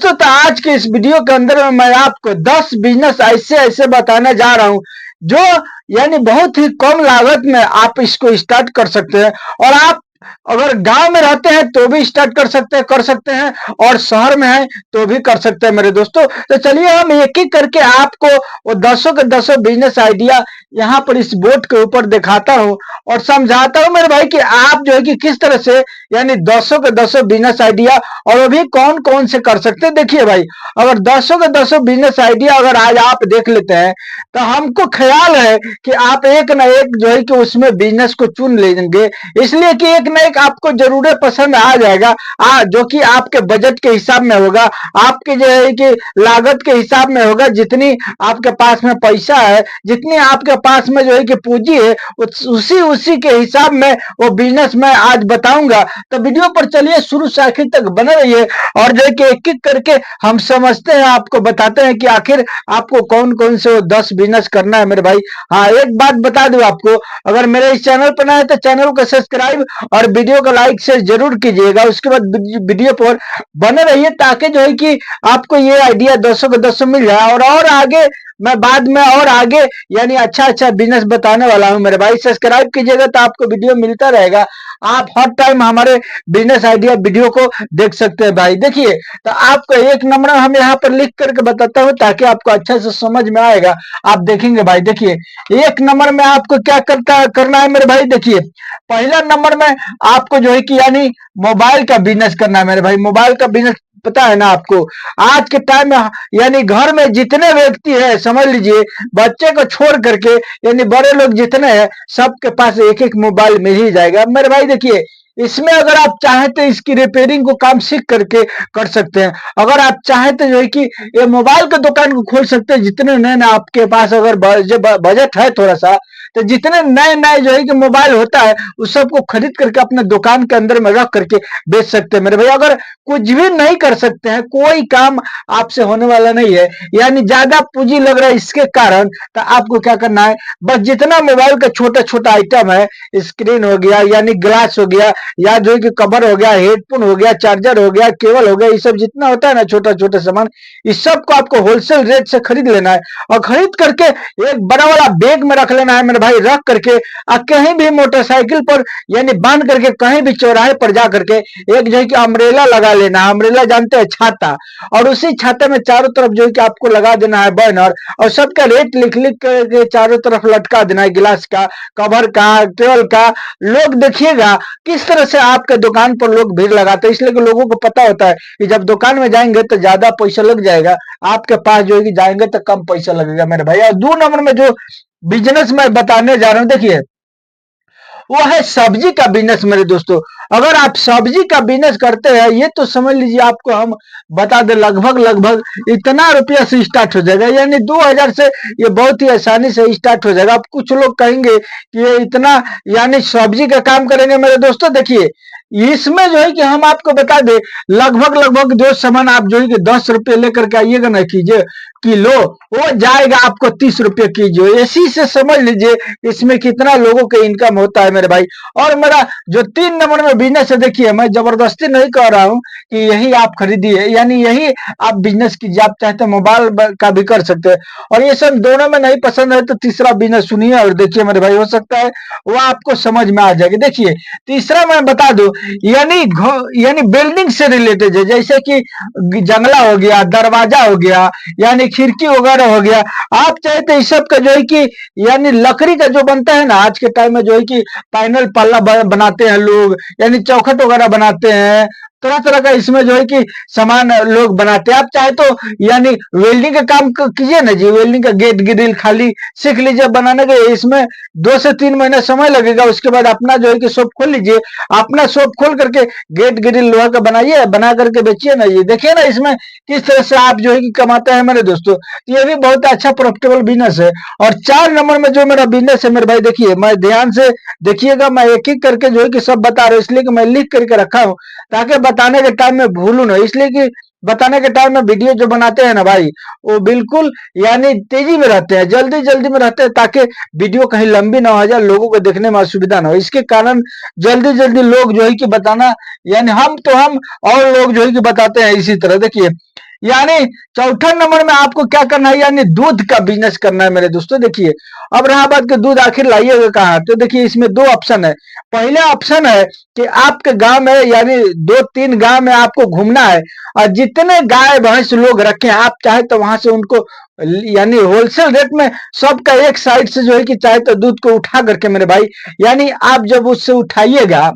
दोस्तों, तो आज के इस वीडियो के अंदर में मैं आपको 10 बिजनेस ऐसे ऐसे बताने जा रहा हूं जो यानी बहुत ही कम लागत में आप इसको स्टार्ट कर सकते हैं। और आप अगर गांव में रहते हैं तो भी स्टार्ट कर सकते हैं और शहर में है तो भी कर सकते हैं मेरे दोस्तों। तो चलिए हम एक एक करके आपको वो दसों के दसों बिजनेस आइडिया यहाँ पर इस बोर्ड के ऊपर दिखाता हूँ और समझाता हूँ मेरे भाई कि आप जो है कि किस तरह से यानी दसों के दसों बिजनेस आइडिया और वो भी कौन कौन से कर सकते हैं। देखिए भाई, अगर दसों के दसों बिजनेस आइडिया अगर आज आप देख लेते हैं तो हमको ख्याल है कि आप एक ना एक जो है कि उसमें बिजनेस को चुन लेंगे, इसलिए कि एक ना एक आपको जरूर पसंद आ जाएगा जो कि आपके बजट के हिसाब में होगा, आपके जो है कि लागत के हिसाब में होगा। जितनी आपके पास में पैसा है, जितनी आपके पास में जो है कि पूंजी है, उसी उसी के हिसाब में वो बिजनेस मैं आज बताऊंगा। तो वीडियो पर चलिए शुरू से आखिर तक बने रहिए और जो है कि एक एक करके हम समझते हैं, आपको बताते हैं कि आखिर आपको कौन कौन से 10 बिजनेस करना है मेरे भाई। हाँ, एक बात बता दूं आपको, अगर मेरे इस चैनल पर नए हैं तो चैनल को सब्सक्राइब और वीडियो को लाइक शेयर जरूर कीजिएगा। उसके बाद वीडियो पर बने रहिए ताकि जो है कि आपको ये आइडिया 200 के 200 मिल जाए और आगे मैं बाद में और आगे यानी अच्छा अच्छा बिजनेस बताने वाला हूं मेरे भाई। सब्सक्राइब कीजिएगा तो आपको वीडियो मिलता रहेगा, आप हर टाइम हमारे बिजनेस आइडिया वीडियो को देख सकते हैं भाई। देखिए, तो आपको एक नंबर हम यहाँ पर लिख करके बताता हूँ ताकि आपको अच्छा से समझ में आएगा। आप देखेंगे भाई, देखिए एक नंबर में आपको क्या करना है मेरे भाई। देखिए, पहला नंबर में आपको जो है कि यानी मोबाइल का बिजनेस करना है मेरे भाई। मोबाइल का बिजनेस पता है ना आपको, आज के टाइम में यानी घर में जितने व्यक्ति है, समझ लीजिए बच्चे को छोड़ करके यानी बड़े लोग जितने हैं, सबके पास एक एक मोबाइल मिल ही जाएगा मेरे भाई। देखिए, इसमें अगर आप चाहें तो इसकी रिपेयरिंग को काम सीख करके कर सकते हैं। अगर आप चाहें तो जो है कि ये मोबाइल की दुकान को खोल सकते हैं। जितने नए नए आपके पास अगर बजट है थोड़ा सा, तो जितने नए नए जो है कि मोबाइल होता है उस सबको खरीद करके अपने दुकान के अंदर में रख करके बेच सकते हैं मेरे भाई। अगर कुछ भी नहीं कर सकते हैं, कोई काम आपसे होने वाला नहीं है, यानी ज्यादा पूंजी लग रहा है इसके कारण, तो आपको क्या करना है, बस जितना मोबाइल का छोटा छोटा आइटम है, स्क्रीन हो गया यानी ग्लास हो गया, या जो है कि कवर हो गया, हेडफोन हो गया, चार्जर हो गया, केबल हो गया, ये सब जितना होता है ना छोटा छोटा सामान, इस सब को आपको होलसेल रेट से खरीद लेना है और खरीद करके एक बड़ा वाला बैग में रख लेना है मेरे भाई। रख करके कहीं भी मोटरसाइकिल पर यानी बांध करके कहीं भी चौराहे पर जा करके एक जो है कि अम्ब्रेला लगा लेना है। अम्ब्रेला जानते हैं, छाता, और उसी छाते में चारों तरफ जो है कि आपको लगा देना है बैनर और सबका रेट लिख लिख करके चारों तरफ लटका देना है, गिलास का, कवर का, टेबल का। लोग देखिएगा किस तरह से आपके दुकान पर लोग भीड़ लगाते हैं, इसलिए कि लोगों को पता होता है कि जब दुकान में जाएंगे तो ज्यादा पैसा लग जाएगा, आपके पास जो है कि जाएंगे तो कम पैसा लगेगा मेरे भाई। और 2 नंबर में जो बिजनेस मैं बताने जा रहा हूं, देखिए वो है सब्जी का बिजनेस मेरे दोस्तों। अगर आप सब्जी का बिजनेस करते हैं, ये तो समझ लीजिए आपको हम बता दें लगभग लगभग इतना रुपया से स्टार्ट हो जाएगा, यानी 2000 से ये बहुत ही आसानी से स्टार्ट हो जाएगा। अब कुछ लोग कहेंगे कि ये इतना यानी सब्जी का काम करेंगे मेरे दोस्तों। देखिए, इसमें जो है कि हम आपको बता दें लगभग लगभग जो सामान आप जो है कि 10 रुपये लेकर के आइएगा ना कीजिए किलो, वो जाएगा आपको 30 रुपये कीजिए। इसी से समझ लीजिए इसमें कितना लोगों के इनकम होता है मेरे भाई। और मेरा जो 3 नंबर में बिजनेस है, देखिए मैं जबरदस्ती नहीं कह रहा हूं कि यही आप खरीदिए, यानी यही आप बिजनेस कीजिए। आप चाहते मोबाइल का भी कर सकते हैं, और ये सब दोनों में नहीं पसंद है तो तीसरा बिजनेस सुनिए और देखिए मेरे भाई, हो सकता है वो आपको समझ में आ जाएगी। देखिए, तीसरा मैं बता दूं यानी बिल्डिंग से रिलेटेड है, जैसे कि जंगला हो गया, दरवाजा हो गया, यानी खिड़की वगैरह हो गया। आप चाहे तो इस सब का जो है कि यानी लकड़ी का जो बनता है ना, आज के टाइम में जो है कि पैनल पल्ला बनाते हैं लोग, यानी चौखट वगैरह बनाते हैं, तरह तरह का इसमें जो है कि सामान लोग बनाते हैं। आप चाहे तो यानी वेल्डिंग का काम कीजिए ना जी, वेल्डिंग का गेट ग्रिल खाली सीख लीजिए बनाने के। इसमें 2 से 3 महीने समय लगेगा, उसके बाद अपना जो है कि शॉप खोल लीजिए। अपना शॉप खोल करके गेट ग्रिल लोहा का बनाइए, बना करके बेचिए ना। ये देखिए ना इसमें किस तरह से आप जो है कि कमाते हैं मेरे दोस्तों। ये भी बहुत अच्छा प्रॉफिटेबल बिजनेस है। और 4 नंबर में जो मेरा बिजनेस है मेरे भाई, देखिए मैं ध्यान से देखिएगा, मैं एक एक करके जो है कि सब बता रहा हूँ, इसलिए कि मैं लिख करके रखा हूँ ताकि बताने के टाइम में भूलूं ना। इसलिए कि बताने के टाइम में वीडियो जो बनाते हैं ना भाई, वो बिल्कुल यानी तेजी में रहते हैं, जल्दी जल्दी में रहते हैं, ताकि वीडियो कहीं लंबी ना हो जाए, लोगों को देखने में असुविधा ना हो। इसके कारण जल्दी जल्दी लोग जो है कि बताना यानी हम और लोग जो है कि बताते हैं इसी तरह। देखिए, यानी चौथा नंबर में आपको क्या करना है, यानी दूध का बिजनेस करना है मेरे दोस्तों। देखिए, अब रहा बात कि दूध आखिर लाइएगा कहाँ, तो देखिए इसमें दो ऑप्शन है। पहला ऑप्शन है कि आपके गांव में यानी दो तीन गांव में आपको घूमना है, और जितने गाय भैंस लोग रखे हैं आप चाहे तो वहां से उनको यानी होलसेल रेट में सबका एक साइड से जो है कि चाहे तो दूध को उठा करके मेरे भाई, यानी आप जब उससे उठाइएगा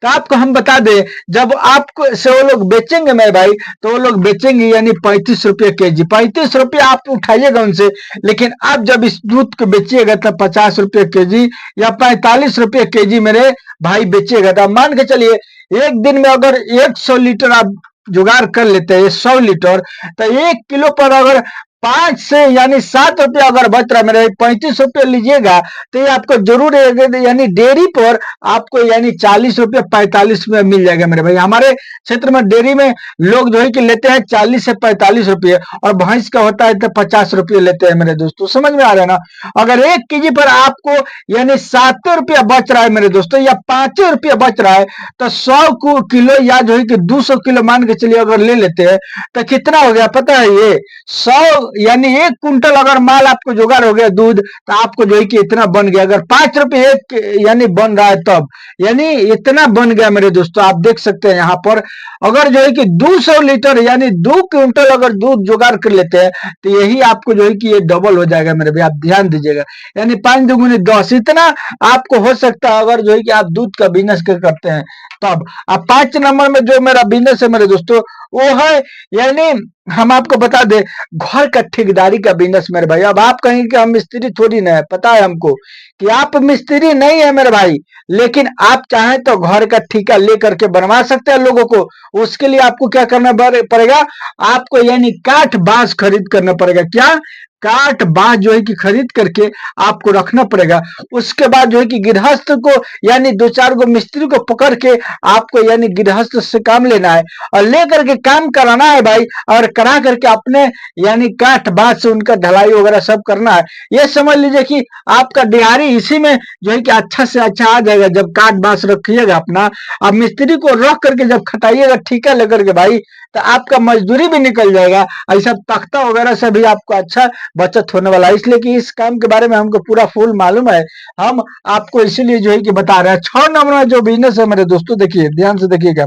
तो आपको हम बता दें, जब आपको से वो लोग बेचेंगे मेरे भाई, तो वो लोग बेचेंगे यानी 35 रुपये के जी। 35 रुपये आप उठाइएगा उनसे, लेकिन आप जब इस दूध को बेचिएगा तो 50 रुपये के जी या 45 रुपये के जी मेरे भाई बेचिएगा। तो मान के चलिए एक दिन में अगर 100 लीटर आप जुगाड़ कर लेते हैं, 100 लीटर, तो 1 किलो पर अगर 5 से यानी 7 रुपया अगर बच रहा है मेरे, 35 रुपये लीजिएगा तो ये आपको जरूर यानी डेयरी पर आपको यानी 40 रुपये 45 रुपये मिल जाएगा मेरे भाई। हमारे क्षेत्र में डेयरी में लोग जो है कि लेते हैं 40 से 45 रुपये, और भैंस का होता है तो 50 रुपये लेते हैं मेरे दोस्तों। समझ में आ रहा है ना। अगर 1 केजी पर आपको यानी 7 रुपया बच रहा है मेरे दोस्तों, या 5 रुपया बच रहा है, तो 100 किलो या जो है कि 200 किलो मान के चलिए अगर ले लेते हैं तो कितना हो गया पता है, ये 100 यानी 1 कुंटल अगर माल आपको जुगाड़ हो गया दूध, तो आपको जो है कि इतना बन गया। अगर 5 रुपये एक यानी बन रहा है तब यानी इतना बन गया मेरे दोस्तों। आप देख सकते हैं यहाँ पर अगर जो है कि 200 लीटर यानी 2 क्विंटल अगर दूध जुगाड़ कर लेते हैं, तो यही आपको जो है कि ये डबल हो जाएगा मेरे भाई। आप ध्यान दीजिएगा, यानी 5 दूगुनी 10 इतना आपको हो सकता है अगर जो है कि आप दूध का बिजनेस करते हैं तब। अब 5 नंबर में जो मेरा बिजनेस है मेरे दोस्तों, वो है यानी हम आपको बता दें घर का ठेकेदारी का बिजनेस मेरे भाई। अब आप कहेंगे कि हम मिस्त्री थोड़ी ना है, पता है हमको कि आप मिस्त्री नहीं है मेरे भाई, लेकिन आप चाहें तो घर का ठेका लेकर के बनवा सकते हैं लोगों को। उसके लिए आपको क्या करना पड़ेगा, आपको यानी काठ बांस खरीद करना पड़ेगा। क्या काठ बांस जो है कि खरीद करके आपको रखना पड़ेगा। उसके बाद जो है कि गृहस्थ को यानी 2-4 गो मिस्त्री को पकड़ के आपको यानी गृहस्थ से काम लेना है और लेकर के काम कराना है भाई, और करा करके अपने यानी काठ बांस से उनका ढलाई वगैरह सब करना है। ये समझ लीजिए कि आपका दिहाड़ी इसी में जो है कि अच्छा से अच्छा आ जाएगा जब काठ बांस रखिएगा अपना। अब मिस्त्री को रख करके जब खटाइएगा ठीका लेकर के भाई, तो आपका मजदूरी भी निकल जाएगा, ऐसा तख्ता वगैरह से भी आपको अच्छा बचत होने वाला है। इसलिए कि इस काम के बारे में हमको पूरा फुल मालूम है, हम आपको इसीलिए जो है कि बता रहे हैं। 6 नंबर में जो बिजनेस है मेरे दोस्तों, देखिए ध्यान से देखिएगा,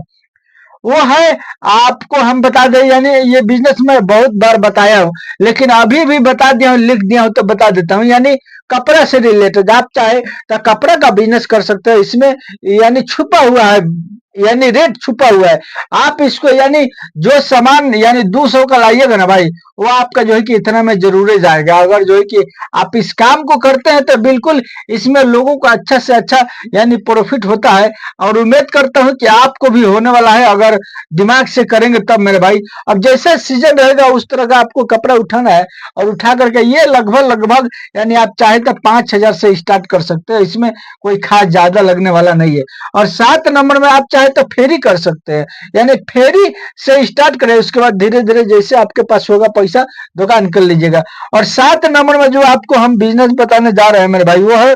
वो है आपको हम बता दें, यानी ये बिजनेस मैं बहुत बार बताया हूँ, लेकिन अभी भी बता दिया हूँ, लिख दिया हूँ तो बता देता हूँ। यानी कपड़ा से रिलेटेड आप चाहे तो कपड़ा का बिजनेस कर सकते हो। इसमें यानी छुपा हुआ है, यानी रेट छुपा हुआ है। आप इसको यानी जो सामान यानी 200 का लाइएगा ना भाई, वो आपका जो है कि इतना में जरूर जाएगा। अगर जो है कि आप इस काम को करते हैं तो बिल्कुल इसमें लोगों को अच्छा से अच्छा यानी प्रॉफिट होता है, और उम्मीद करता हूं कि आपको भी होने वाला है अगर दिमाग से करेंगे तब मेरे भाई। अब जैसा सीजन रहेगा उस तरह का आपको कपड़ा उठाना है, और उठा करके ये लगभग लगभग यानी आप चाहे तो 5,000 से स्टार्ट कर सकते हैं। इसमें कोई खास ज्यादा लगने वाला नहीं है। और 7 नंबर में आप चाहे तो फेरी कर सकते हैं, यानी फेरी से स्टार्ट करें, उसके बाद धीरे धीरे जैसे आपके पास होगा पैसा दुकान कर लीजिएगा। और 7 नंबर में जो आपको हम बिजनेस बताने जा रहे हैं मेरे भाई, वो है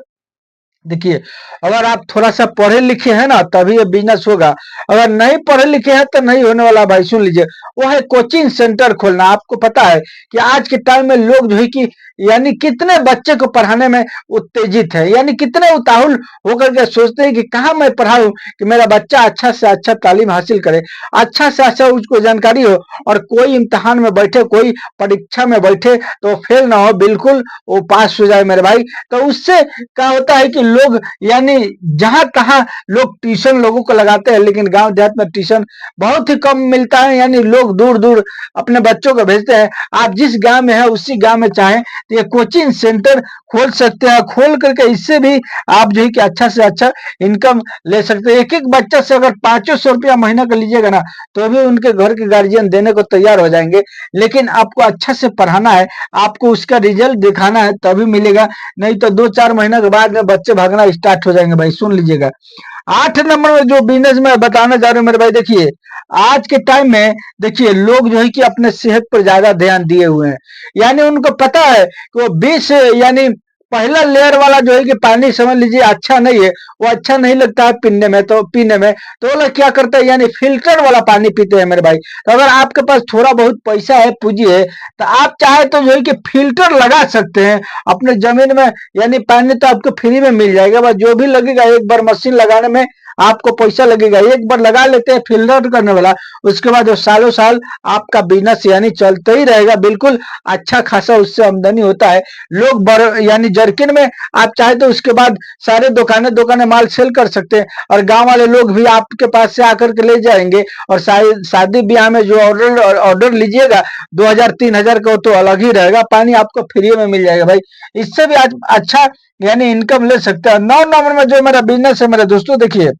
देखिए, अगर आप थोड़ा सा पढ़े लिखे हैं ना तभी ये बिजनेस होगा, अगर नहीं पढ़े लिखे हैं तो नहीं होने वाला भाई। सुन लीजिए, वो है कोचिंग सेंटर खोलना। आपको पता है कि आज के टाइम में लोग जो है कि यानी कितने बच्चे को पढ़ाने में उत्तेजित है, यानी कितने उताहुल होकर के सोचते हैं कि कहाँ मैं पढ़ाऊं कि मेरा बच्चा अच्छा से अच्छा तालीम हासिल करे, अच्छा से अच्छा उसको जानकारी हो, और कोई इम्तिहान में बैठे, कोई परीक्षा में बैठे तो फेल ना हो, बिल्कुल वो पास हो जाए मेरे भाई। तो उससे क्या होता है कि लोग यानी जहां तहां लोग ट्यूशन लोगों को लगाते हैं, लेकिन गांव देहात में ट्यूशन बहुत ही कम मिलता है, यानी लोग दूर दूर अपने बच्चों को भेजते हैं। आप जिस गांव में है उसी गांव में चाहें तो ये कोचिंग सेंटर खोल सकते हैं। खोल करके इससे भी आप जो है कि अच्छा से अच्छा इनकम ले सकते हैं। एक एक बच्चा से अगर 500 रुपया महीना का लीजिएगा ना, तो भी उनके घर के गार्जियन देने को तैयार हो जाएंगे। लेकिन आपको अच्छा से पढ़ाना है, आपको उसका रिजल्ट दिखाना है तभी मिलेगा, नहीं तो 2-4 महीने के बाद में बच्चे भागना स्टार्ट हो जाएंगे भाई। सुन लीजिएगा, 8 नंबर में जो बिजनेस में बताने जा रहे हूँ मेरे भाई, देखिए आज के टाइम में देखिए लोग जो है कि अपने सेहत पर ज्यादा ध्यान दिए हुए हैं। यानी उनको पता है कि वो 20 यानी पहला लेयर वाला जो है कि पानी समझ लीजिए अच्छा नहीं है, वो अच्छा नहीं लगता है पीने में, तो वो लोग क्या करते हैं, यानी फिल्टर वाला पानी पीते हैं मेरे भाई। तो अगर आपके पास थोड़ा बहुत पैसा है, पूंजी है, तो आप चाहे तो जो है कि फिल्टर लगा सकते हैं अपने जमीन में। यानी पानी तो आपको फ्री में मिल जाएगा, बस जो भी लगेगा एक बार मशीन लगाने में आपको पैसा लगेगा। एक बार लगा लेते हैं फिल्टर करने वाला, उसके बाद वो सालों साल आपका बिजनेस यानी चलते ही रहेगा। बिल्कुल अच्छा खासा उससे आमदनी होता है। लोग यानी जर्किन में आप चाहे तो उसके बाद सारे दुकानें दुकानें माल सेल कर सकते हैं, और गांव वाले लोग भी आपके पास से आकर के ले जाएंगे। और शादी ब्याह में जो ऑर्डर ऑर्डर लीजिएगा 2000-3000 का, वो तो अलग ही रहेगा, पानी आपको फ्री में मिल जाएगा भाई। इससे भी आज अच्छा यानी इनकम ले सकते हैं। 9 नंबर में जो मेरा बिजनेस है मेरे दोस्तों, देखिए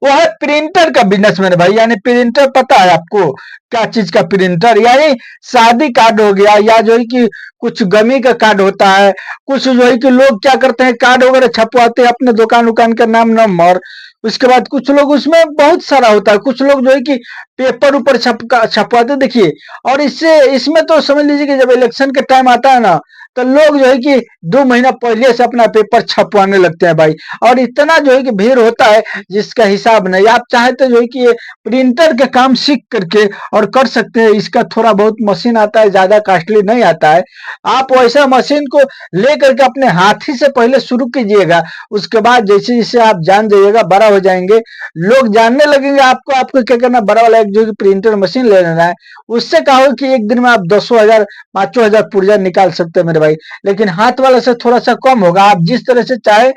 वो है प्रिंटर का बिजनेस मेरे भाई। यानी प्रिंटर पता है आपको क्या चीज का प्रिंटर? यानी शादी कार्ड हो गया, या जो है कि कुछ गमी का कार्ड होता है, कुछ जो है कि लोग क्या करते हैं कार्ड वगैरह छपवाते हैं अपने दुकान उकान का नाम नंबर। उसके बाद कुछ लोग उसमें बहुत सारा होता है, कुछ लोग जो है कि पेपर ऊपर छपवाते देखिए। और इससे इसमें तो समझ लीजिए कि जब इलेक्शन के टाइम आता है ना, तो लोग जो है कि 2 महीना पहले से अपना पेपर छपवाने लगते हैं भाई। और इतना जो है कि भीड़ होता है जिसका हिसाब नहीं। आप चाहे तो जो है कि ये प्रिंटर के काम सीख करके और कर सकते हैं। इसका थोड़ा बहुत मशीन आता है, ज्यादा कॉस्टली नहीं आता है। आप वैसा मशीन को लेकर के अपने हाथ ही से पहले शुरू कीजिएगा। उसके बाद जैसे जैसे आप जान जाइएगा, बड़ा हो जाएंगे, लोग जानने लगेंगे आपको। आपको क्या करना, बड़ा वाला एक जो कि प्रिंटर मशीन ले लेना है। उससे कहा हो कि एक दिन में आप 10,000 5,000 पुर्जा निकाल सकते हैं मेरे भाई। लेकिन हाथ वाला से थोड़ा सा कम होगा। आप जिस तरह से चाहे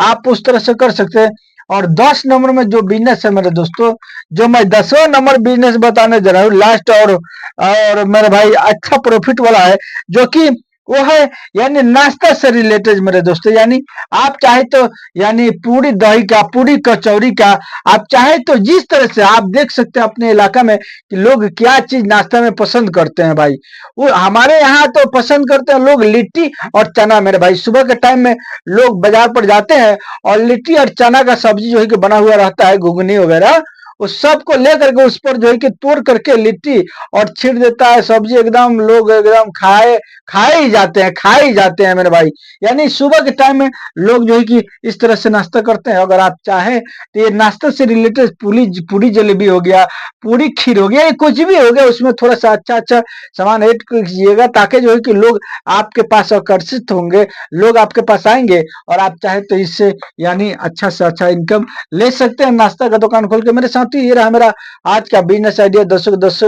आप उस तरह से कर सकते हैं। और 10 नंबर में जो बिजनेस है मेरे दोस्तों, जो मैं 10वां नंबर बिजनेस बताने जा रहा हूँ लास्ट, और मेरे भाई अच्छा प्रॉफिट वाला है, जो कि वो है यानी नाश्ता से रिलेटेड मेरे दोस्तों। यानी आप चाहे तो यानी पूरी दही का, पूरी कचौरी का, आप चाहे तो जिस तरह से आप देख सकते हैं अपने इलाका में कि लोग क्या चीज नाश्ता में पसंद करते हैं भाई। वो हमारे यहाँ तो पसंद करते हैं लोग लिट्टी और चना मेरे भाई। सुबह के टाइम में लोग बाजार पर जाते हैं, और लिट्टी और चना का सब्जी जो है कि बना हुआ रहता है, घुगनी वगैरह, उस सब को लेकर के उस पर जो है कि तोड़ करके लिट्टी और छिड़ देता है सब्जी, एकदम लोग एकदम खाए ही जाते हैं मेरे भाई। यानी सुबह के टाइम में लोग जो है कि इस तरह से नाश्ता करते हैं। अगर आप चाहें तो ये नाश्ते से रिलेटेड पूरी पूरी जलेबी हो गया, पूरी खीर हो गया, ये कुछ भी हो गया, उसमें थोड़ा सा अच्छा अच्छा सामान ऐड कीजिएगा, ताकि जो है कि लोग आपके पास आकर्षित होंगे, लोग आपके पास आएंगे। और आप चाहे तो इससे यानी अच्छा से अच्छा इनकम ले सकते हैं नाश्ता का दुकान खोल के। मेरे साथ ही ये रहा मेरा आज का बिजनेस आइडिया 10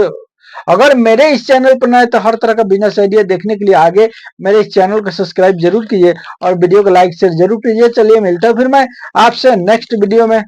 अगर मेरे इस चैनल पर नए तो हर तरह का बिजनेस आइडिया देखने के लिए आगे मेरे इस चैनल को सब्सक्राइब जरूर कीजिए, और वीडियो को लाइक शेयर जरूर कीजिए। चलिए मिलता है फिर मैं आपसे नेक्स्ट वीडियो में।